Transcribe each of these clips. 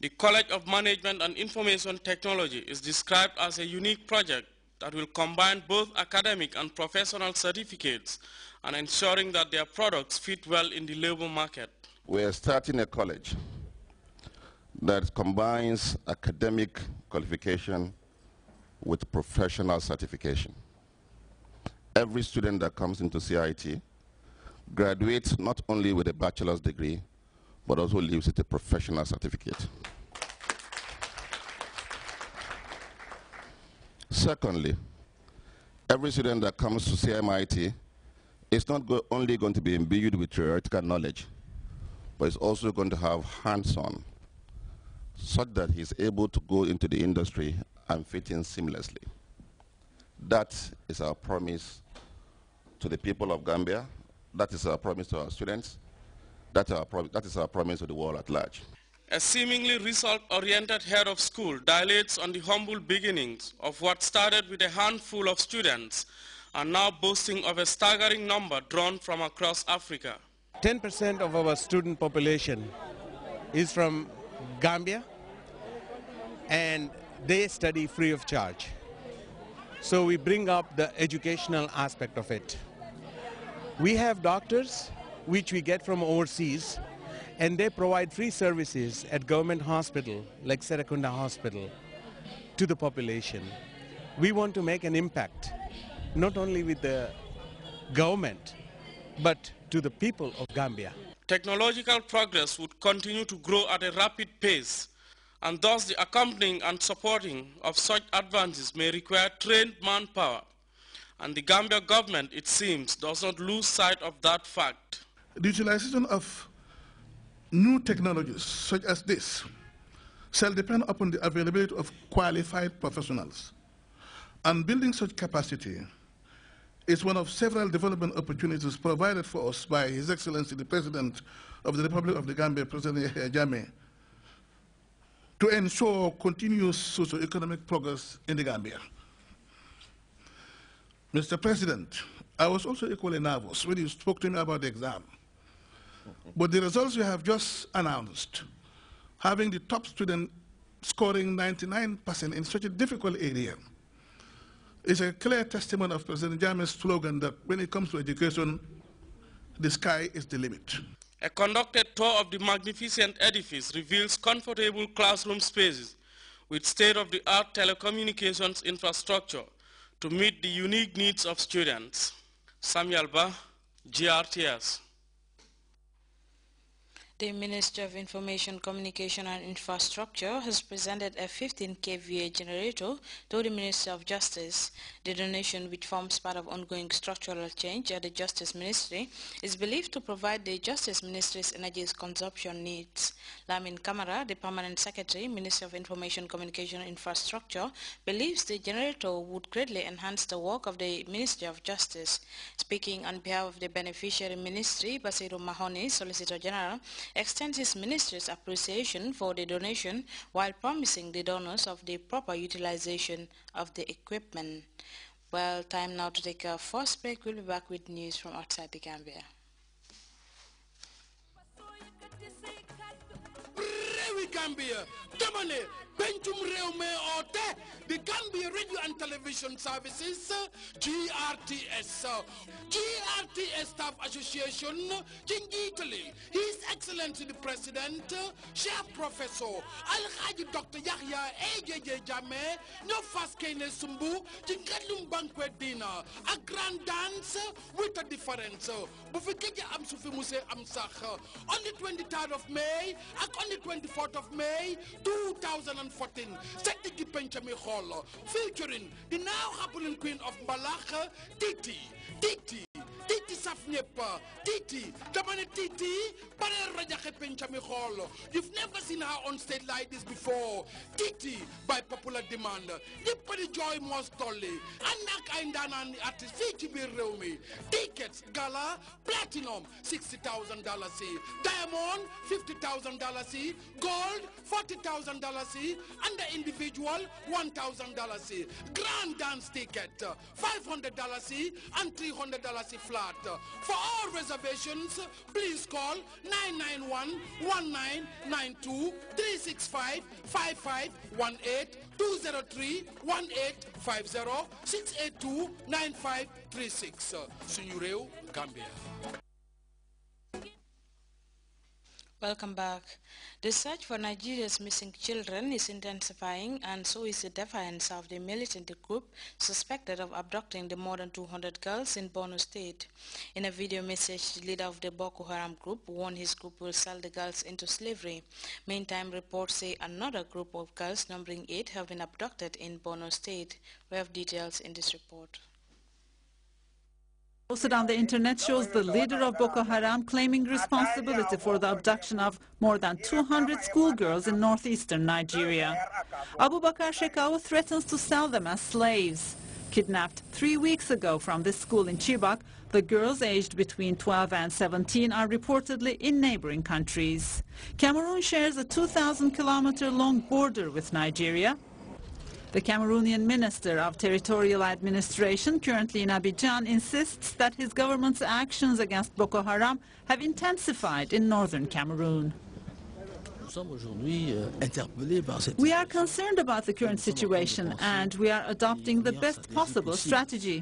The College of Management and Information Technology is described as a unique project that will combine both academic and professional certificates and ensuring that their products fit well in the labor market. We are starting a college that combines academic qualification with professional certification. Every student that comes into CIT graduates not only with a bachelor's degree, but also leaves with a professional certificate. Secondly, every student that comes to CMIT is not only going to be imbued with theoretical knowledge, but is also going to have hands-on, such that he's able to go into the industry and fit in seamlessly. That is our promise to the people of Gambia. That is our promise to our students. That is our promise to the world at large. A seemingly result-oriented head of school dilates on the humble beginnings of what started with a handful of students and now boasting of a staggering number drawn from across Africa. 10% of our student population is from Gambia, and they study free of charge. So we bring up the educational aspect of it. We have doctors, which we get from overseas, and they provide free services at government hospital, like Serakunda Hospital, to the population. We want to make an impact, not only with the government, but to the people of Gambia. Technological progress would continue to grow at a rapid pace, and thus the accompanying and supporting of such advances may require trained manpower. And the Gambia government, it seems, does not lose sight of that fact. The utilization of new technologies such as this shall depend upon the availability of qualified professionals. And building such capacity is one of several development opportunities provided for us by His Excellency the President of the Republic of the Gambia, President Yahya Jammeh, to ensure continuous socio-economic progress in the Gambia. Mr. President, I was also equally nervous when you spoke to me about the exam. But the results you have just announced, having the top student scoring 99% in such a difficult area, is a clear testimony of President Jammeh's slogan that when it comes to education, the sky is the limit. A conducted tour of the magnificent edifice reveals comfortable classroom spaces with state-of-the-art telecommunications infrastructure to meet the unique needs of students. Samuel Ba, GRTS. The Minister of Information, Communication and Infrastructure has presented a 15 kVA generator to the Minister of Justice. The donation, which forms part of ongoing structural change at the Justice Ministry, is believed to provide the Justice Ministry's energy consumption needs. Lamin Kamara, the Permanent Secretary, Minister of Information, Communication and Infrastructure, believes the generator would greatly enhance the work of the Ministry of Justice. Speaking on behalf of the beneficiary ministry, Basiru Mahoney, Solicitor General, extends his ministry's appreciation for the donation while promising the donors of the proper utilization of the equipment. Well, time now to take our first break. We'll be back with news from outside the Gambia. Gambia, Damane, Bentum Reume Ote, the Gambia Radio and Television Services, GRTS. GRTS Staff Association, Italy. His Excellency the President, Chef Professor Al-Haji Dr. Yahya AJJ Jammeh, no fast Kane Sumbu, Jingadlum Banquet Dinner, a grand dance with a difference. Bufikeja Amsufi Muse Amsakh, on the 23rd of May, and on the 24th of May 2014, Setiki Penchami Hall, featuring the now happening Queen of Balakh, Titi Safnepa, Titi, Tamane Titi, Pare Rajahe Penchami Hall. You've never seen her on stage like this before. Titi, by popular demand. Nipari Joy Mostoli, Anak Aindanan artist Fiji Rumi. Tickets, Gala, Platinum, $60,000. Diamond, $50,000. Gold, $40,000. And the individual, $1,000. Grand dance ticket, $500 and $300 flat. For all reservations, please call 991-1992-365-5518, 203-1850-682-9536. Suñu réew, Gambia. Welcome back. The search for Nigeria's missing children is intensifying, and so is the defiance of the militant group suspected of abducting the more than 200 girls in Borno State. In a video message, the leader of the Boko Haram group warned his group will sell the girls into slavery. Meantime, reports say another group of girls numbering 8 have been abducted in Borno State. We have details in this report. Posted on the internet shows the leader of Boko Haram claiming responsibility for the abduction of more than 200 schoolgirls in northeastern Nigeria. Abubakar Shekau threatens to sell them as slaves. Kidnapped 3 weeks ago from this school in Chibok, the girls aged between 12 and 17 are reportedly in neighboring countries. Cameroon shares a 2,000-kilometer-long border with Nigeria. The Cameroonian Minister of Territorial Administration, currently in Abidjan, insists that his government's actions against Boko Haram have intensified in northern Cameroon. We are concerned about the current situation, and we are adopting the best possible strategy.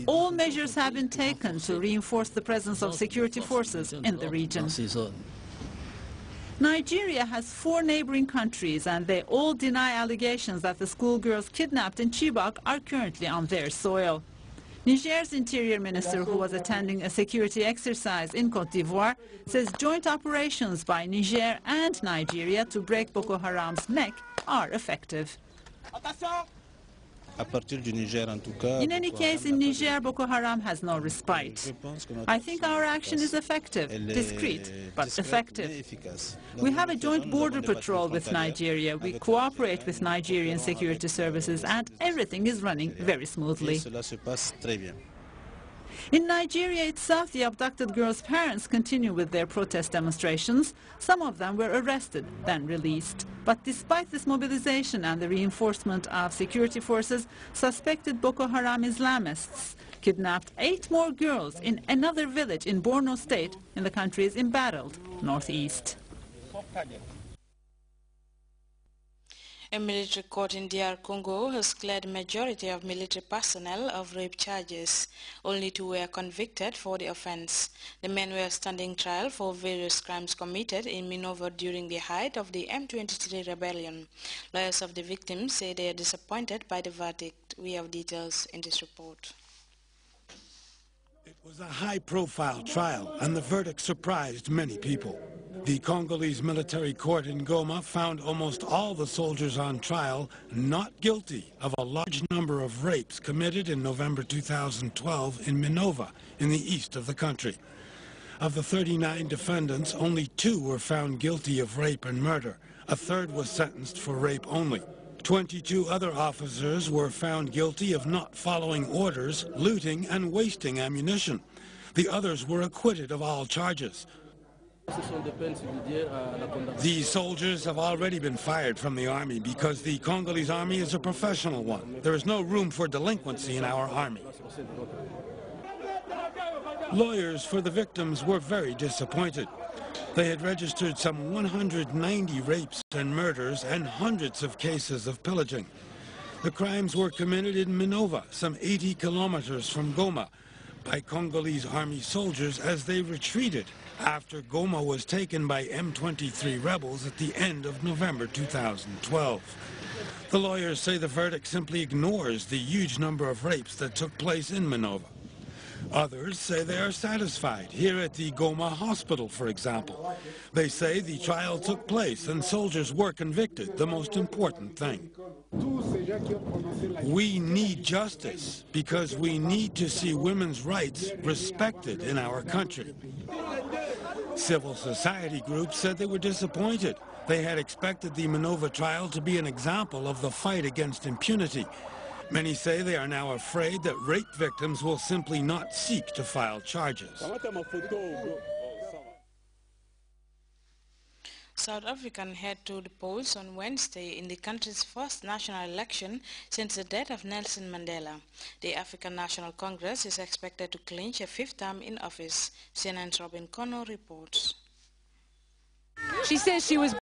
All measures have been taken to reinforce the presence of security forces in the region. Nigeria has 4 neighboring countries, and they all deny allegations that the schoolgirls kidnapped in Chibok are currently on their soil. Niger's interior minister, who was attending a security exercise in Côte d'Ivoire, says joint operations by Niger and Nigeria to break Boko Haram's neck are effective. In any case, in Niger, Boko Haram has no respite. I think our action is effective, discreet, but effective. We have a joint border patrol with Nigeria. We cooperate with Nigerian security services, and everything is running very smoothly. In Nigeria itself, the abducted girls' parents continue with their protest demonstrations. Some of them were arrested, then released. But despite this mobilization and the reinforcement of security forces, suspected Boko Haram Islamists kidnapped 8 more girls in another village in Borno State in the country's embattled northeast. A military court in DR Congo has cleared the majority of military personnel of rape charges. Only 2 were convicted for the offense. The men were standing trial for various crimes committed in Minova during the height of the M23 rebellion. Lawyers of the victims say they are disappointed by the verdict. We have details in this report. It was a high-profile trial, and the verdict surprised many people. The Congolese military court in Goma found almost all the soldiers on trial not guilty of a large number of rapes committed in November 2012 in Minova, in the east of the country. Of the 39 defendants, only 2 were found guilty of rape and murder. A third was sentenced for rape only. 22 other officers were found guilty of not following orders, looting, and wasting ammunition. The others were acquitted of all charges. These soldiers have already been fired from the army because the Congolese army is a professional one. There is no room for delinquency in our army. Lawyers for the victims were very disappointed. They had registered some 190 rapes and murders and hundreds of cases of pillaging. The crimes were committed in Minova, some 80 kilometers from Goma, by Congolese army soldiers as they retreated after Goma was taken by M23 rebels at the end of November 2012. The lawyers say the verdict simply ignores the huge number of rapes that took place in Minova. Others say they are satisfied, here at the Goma hospital, for example. They say the trial took place and soldiers were convicted, the most important thing. We need justice because we need to see women's rights respected in our country. Civil society groups said they were disappointed. They had expected the Minova trial to be an example of the fight against impunity. Many say they are now afraid that rape victims will simply not seek to file charges. South Africans head to the polls on Wednesday in the country's first national election since the death of Nelson Mandela. The African National Congress is expected to clinch a fifth term in office. CNN's Robin Connor reports. She says she was